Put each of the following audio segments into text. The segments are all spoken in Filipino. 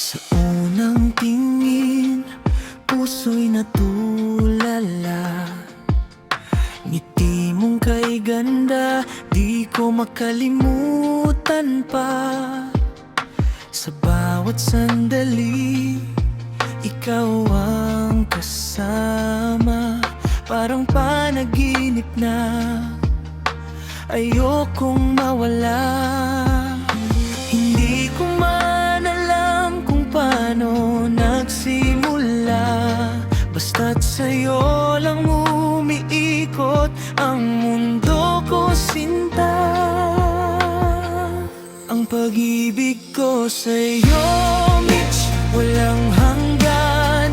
Sa unang tingin, puso'y natulala. Ngiti mong kay ganda, di ko makalimutan pa. Sa bawat sandali, ikaw ang kasama. Parang panaginip na ayokong mawala. Hindi ko man alam kung paano nagsimula, basta't sa'yo lang umiikot ang mundo ko, sinta. Ang pag-ibig ko sa'yo, Mitch, walang hanggan.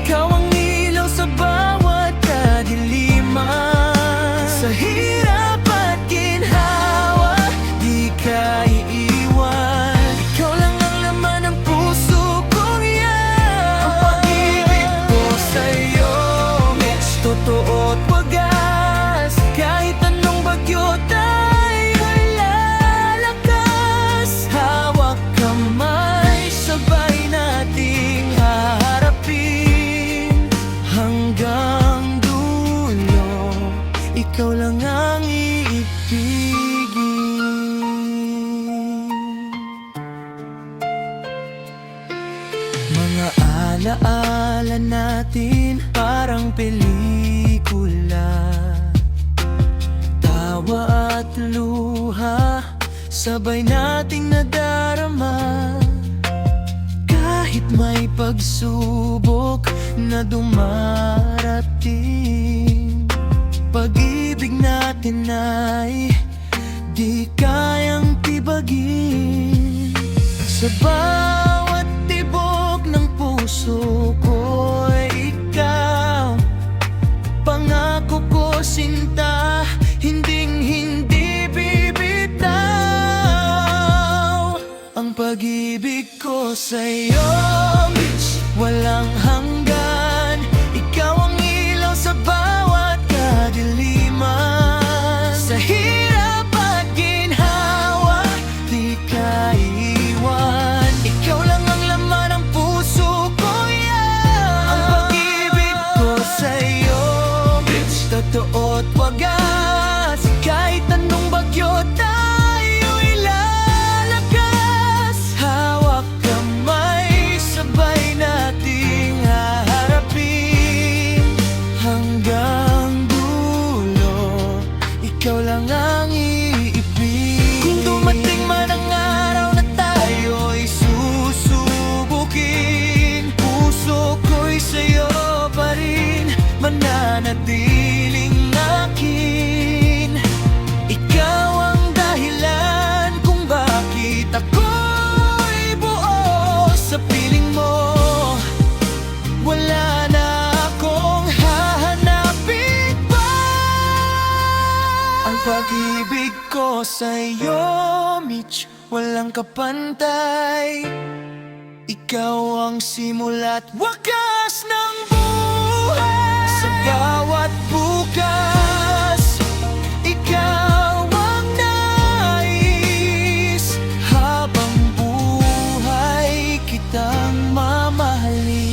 Ikaw ang ilaw sa bawat kadiliman. Sa hirap at ginhawa, di ka iiwan. Ikaw lang ang laman ng puso kong yan. Ang pag-ibig ko sa'yo, Mitch, totoo at wagas. Kahit anong bagyo tayo'y lalakas. Hawak kamay, sabay nating haharapin hanggang dulo. Ikaw lang ang iibigin. Mga alaala natin parang pelikula. Tawa at luha, sabay nating nadarama. Kahit may pagsubok na dumarating, pag-ibig natin ay di kayang tibagin. Sa bawat tibok ng puso ko, ikaw, pangako ko, sinta, hinding-hindi bibitaw. Ang pag-ibig ko sa'yo, Mitch, walang hanggan. Ikaw ang ilaw sa bawat kadiliman. Sa hirap at ginhawa, di ka iiwan. Ikaw lang ang laman ng puso ko yan. Ang pag-ibig ko sa'yo, Mitch, totoo at wagas. Kahit anong bagyo tayo'y lalakas. Hawak kamay, sabay nating haharapin hanggang dulo. Ikaw lang ang iibig. Kung dumating man ang araw na tayo'y susubukin, puso ko'y sa'yo pa rin mananatiling akin. Ikaw ang dahilan kung bakit ako'y buo. Sa piling mo, wala na akong hahanapin pa. Ang pag-ibig ko sa'yo, Mitch, walang kapantay. Ikaw ang simula't wakas ng buhay. Sa bawat bukas, ikaw ang nais. Habang buhay kitang mamahalin.